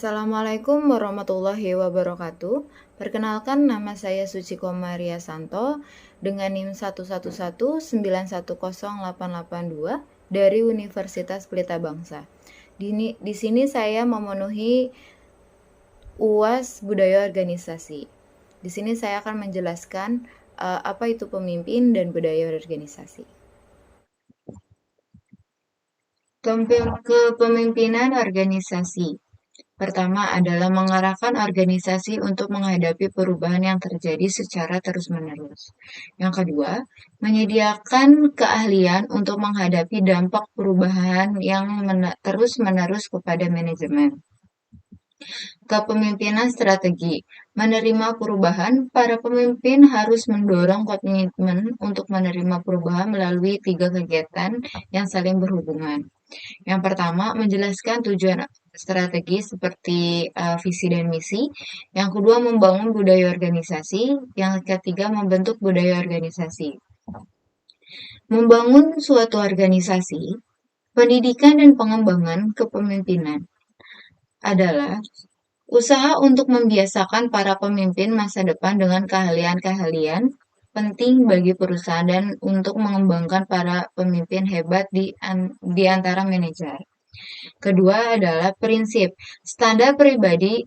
Assalamualaikum warahmatullahi wabarakatuh. Perkenalkan, nama saya Suciko Maria Santo dengan NIM 111910882 dari Universitas Pelita Bangsa. Di sini saya memenuhi UAS Budaya Organisasi. Di sini saya akan menjelaskan apa itu pemimpin dan budaya organisasi. Kepemimpinan organisasi. Pertama adalah mengarahkan organisasi untuk menghadapi perubahan yang terjadi secara terus-menerus. Yang kedua, menyediakan keahlian untuk menghadapi dampak perubahan yang terus-menerus kepada manajemen. Kepemimpinan strategi. Menerima perubahan, para pemimpin harus mendorong komitmen untuk menerima perubahan melalui 3 kegiatan yang saling berhubungan. Yang pertama, menjelaskan tujuan strategi seperti visi dan misi. Yang kedua, membangun budaya organisasi. Yang ketiga, membentuk budaya organisasi. Membangun suatu organisasi, pendidikan dan pengembangan kepemimpinan adalah usaha untuk membiasakan para pemimpin masa depan dengan keahlian-keahlian penting bagi perusahaan dan untuk mengembangkan para pemimpin hebat di antara manajer. Kedua adalah prinsip standar pribadi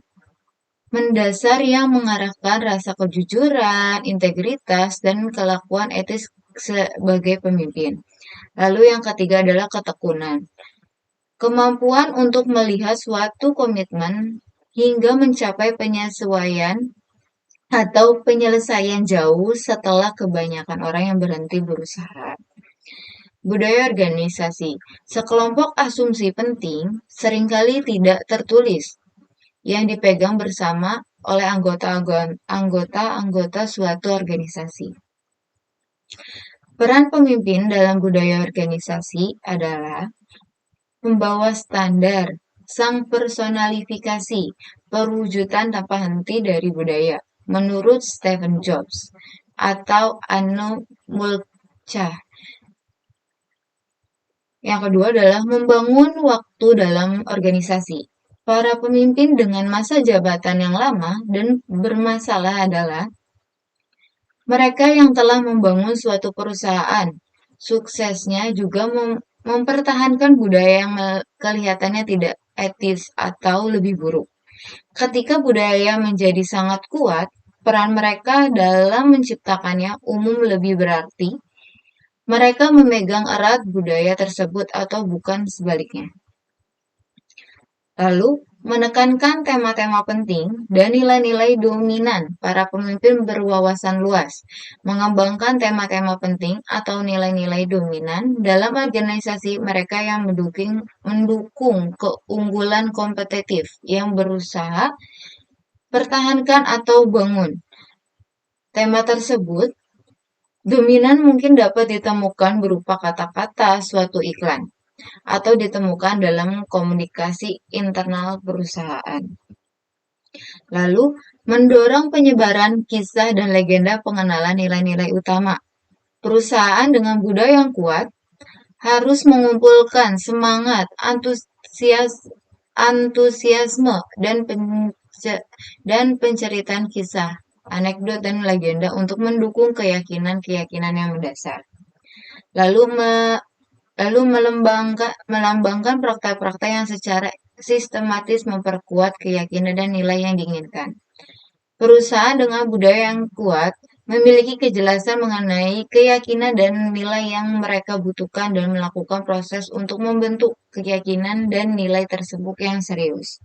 mendasar yang mengarahkan rasa kejujuran, integritas, dan kelakuan etis sebagai pemimpin. Lalu yang ketiga adalah ketekunan. Kemampuan untuk melihat suatu komitmen hingga mencapai penyesuaian atau penyelesaian jauh setelah kebanyakan orang yang berhenti berusaha. Budaya organisasi. Sekelompok asumsi penting seringkali tidak tertulis yang dipegang bersama oleh anggota-anggota suatu organisasi. Peran pemimpin dalam budaya organisasi adalah membawa standar, sang personifikasi, perwujudan tanpa henti dari budaya, menurut Stephen Jobs atau Anno Mulcah. Yang kedua adalah membangun waktu dalam organisasi. Para pemimpin dengan masa jabatan yang lama dan bermasalah adalah mereka yang telah membangun suatu perusahaan. Suksesnya juga mempertahankan budaya yang kelihatannya tidak etis atau lebih buruk. Ketika budaya menjadi sangat kuat, peran mereka dalam menciptakannya umum lebih berarti. Mereka memegang erat budaya tersebut atau bukan sebaliknya. Lalu, menekankan tema-tema penting dan nilai-nilai dominan. Para pemimpin berwawasan luas, mengembangkan tema-tema penting atau nilai-nilai dominan dalam organisasi mereka yang mendukung keunggulan kompetitif yang berusaha pertahankan atau bangun. Tema tersebut dominan mungkin dapat ditemukan berupa kata-kata suatu iklan atau ditemukan dalam komunikasi internal perusahaan. Lalu, mendorong penyebaran kisah dan legenda pengenalan nilai-nilai utama. Perusahaan dengan budaya yang kuat harus mengumpulkan semangat, antusiasme, dan penceritaan kisah, anekdot, dan legenda untuk mendukung keyakinan-keyakinan yang mendasar. Lalu melambangkan praktek-praktek yang secara sistematis memperkuat keyakinan dan nilai yang diinginkan. Perusahaan dengan budaya yang kuat memiliki kejelasan mengenai keyakinan dan nilai yang mereka butuhkan dan melakukan proses untuk membentuk keyakinan dan nilai tersebut yang serius.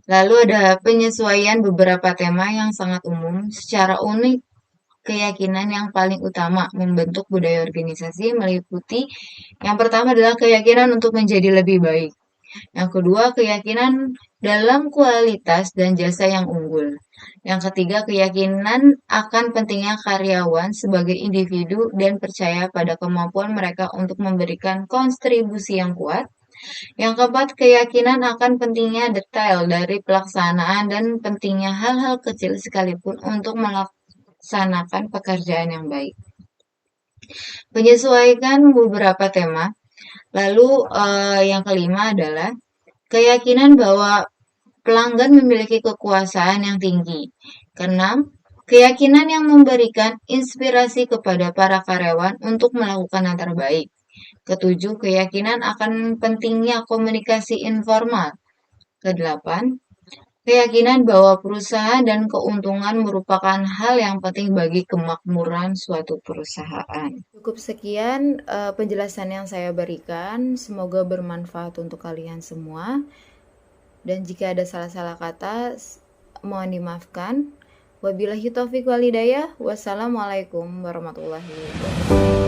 Lalu ada penyesuaian beberapa tema yang sangat umum secara unik. Keyakinan yang paling utama membentuk budaya organisasi meliputi yang pertama adalah keyakinan untuk menjadi lebih baik. Yang kedua, keyakinan dalam kualitas dan jasa yang unggul. Yang ketiga, keyakinan akan pentingnya karyawan sebagai individu dan percaya pada kemampuan mereka untuk memberikan kontribusi yang kuat. Yang keempat, keyakinan akan pentingnya detail dari pelaksanaan dan pentingnya hal-hal kecil sekalipun untuk melaksanakan pekerjaan yang baik. Penyesuaikan beberapa tema. Lalu yang kelima adalah keyakinan bahwa pelanggan memiliki kekuasaan yang tinggi. Keenam, keyakinan yang memberikan inspirasi kepada para karyawan untuk melakukan yang terbaik. Ketujuh, keyakinan akan pentingnya komunikasi informal. Kedelapan, keyakinan bahwa perusahaan dan keuntungan merupakan hal yang penting bagi kemakmuran suatu perusahaan. Cukup sekian penjelasan yang saya berikan. Semoga bermanfaat untuk kalian semua. Dan jika ada salah-salah kata, mohon dimaafkan. Wabillahi taufiq walhidayah. Wassalamualaikum warahmatullahi wabarakatuh.